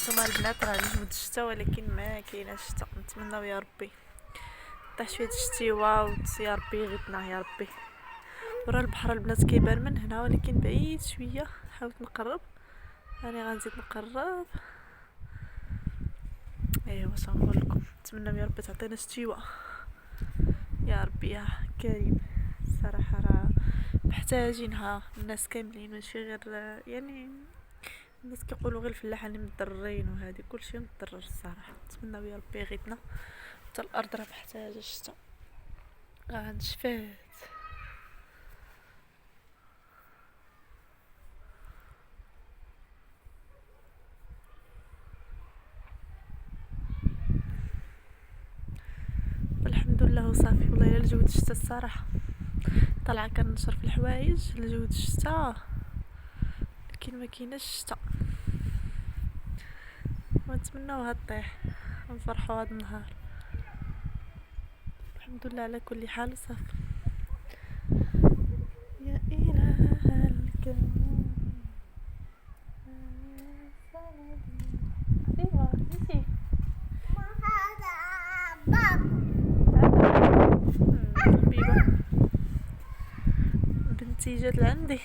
نتوما البنات راه نجبد الشتا ولكن ما كايناش الشتا. نتمناو يا ربي طيح شويه الشتيوه يا ربي يغيثنا يا ربي. ورا البحر البنات كيبان من هنا ولكن بعيد شويه. حاولت نقرب راني غنزيد نقرب. ايوا واش غنقول لكم. نتمنى يا ربي تعطينا شتيوه يا ربي يا كريم. الصراحه راه محتاجينها الناس كاملين ماشي غير يعني الناس كيقولوا غير الفلاحه اللي مضرين وهذه كلشي مضرر الصراحه. نتمنى يا ربي يغيثنا حتى الارض راه محتاجه الشتا نشفات. الحمد لله وصافي. والله الا لجود الشتا الصراحه طالعه كنشر في الحوايج لجود الشتا لكن ما كايناش الشتا. ونتمناوها طيح ونفرحوا هذا النهار. الحمد لله على كل حال صافي. يا اله الكون ايوا نسي حبيبه بنتي جات لعندي.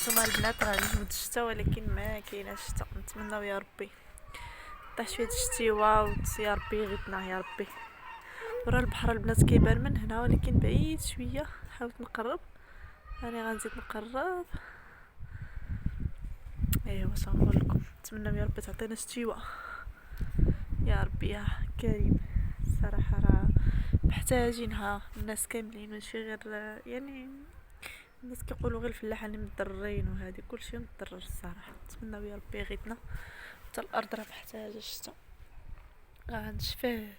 نتوما البنات راه نجبد الشتا ولكن ما كايناش الشتا. نتمناو يا ربي طيح شويه الشتيوه يا ربي يغيثنا يا ربي. ورا البحر البنات كيبان من هنا ولكن بعيد شويه. حاولت نقرب راني غنزيد نقرب. ايوا واش غنقول لكم. نتمنى يا ربي تعطينا شتيوه يا ربي يا كريم. الصراحه راه محتاجينها الناس كاملين ماشي غير يعني الناس كيقولوا غير الفلاحه اللي مضرين وهذه كلشي مضرر الصراحه. نتمنى يا ربي يغيثنا حتى الارض راه محتاجه الشتا نشفات.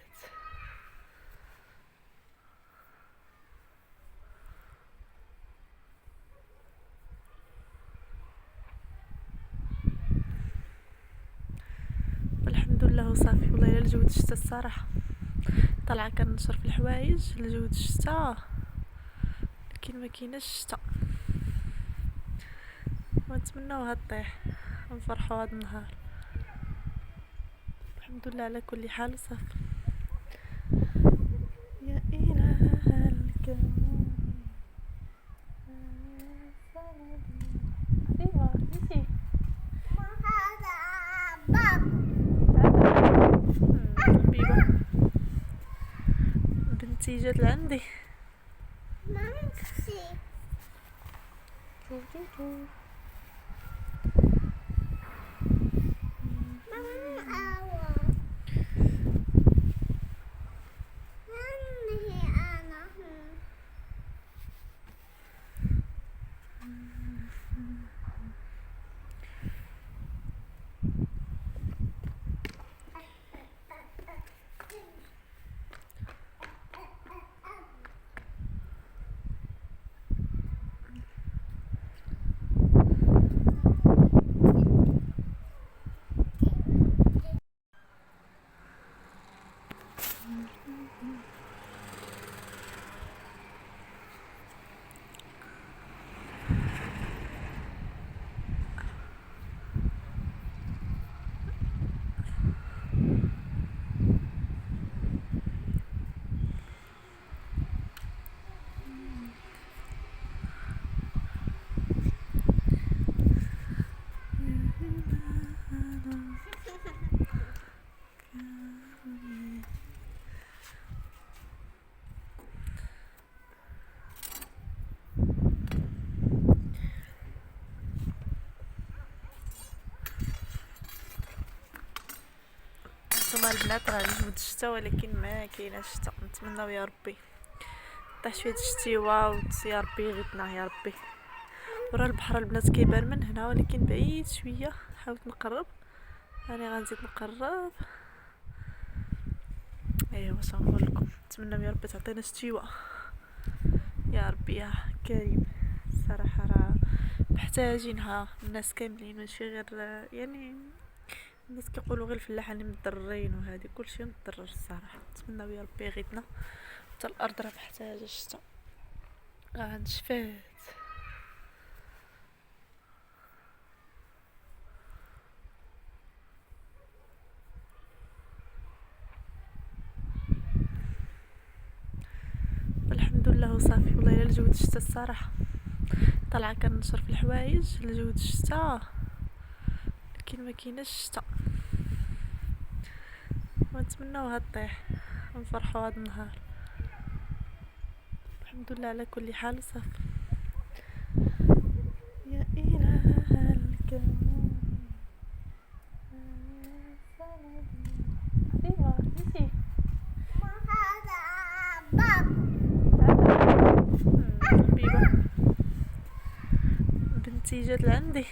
الحمد لله وصافي. والله الا لجود الشتا الصراحه طالعه كنشر في الحوايج لجود الشتا لكن ما كايناش الشتا. ونتمناوها طيح ونفرحوا هذا النهار. الحمد لله على كل حال صافي. يا اله الكون ايوا نسي حبيبه بنتي جات لعندي. نتوما البنات راه جبد الشتا ولكن ما كايناش الشتا. نتمناو يا ربي طيح شويه الشتيوه يا ربي يغيثنا يا ربي. ورا البحر البنات كيبان من هنا ولكن بعيد شويه. حاولت نقرب انا غنزيد نقرب. ايوا واش نقول لكم نتمنى يا ربي تعطينا شتيوه يا ربي يا كريم. الصراحه راه محتاجينها الناس كاملين ماشي غير يعني الناس كيقولوا غير الفلاحين مضرين وهذه كلشي مضرر الصراحه. نتمنى يا ربي يغيثنا حتى الارض راه محتاجه الشتا نشفات. الحمد لله وصافي. والله الا الجود الشتا الصراحه طالعه كنشر في الحوايج لجود الشتا لكن ما كايناش الشتا. ونتمناوها طيح ونفرحوا هذا النهار. الحمد لله على كل حال صافي. يا اله الكون ايوا نسي حبيبه بنتي جات لعندي.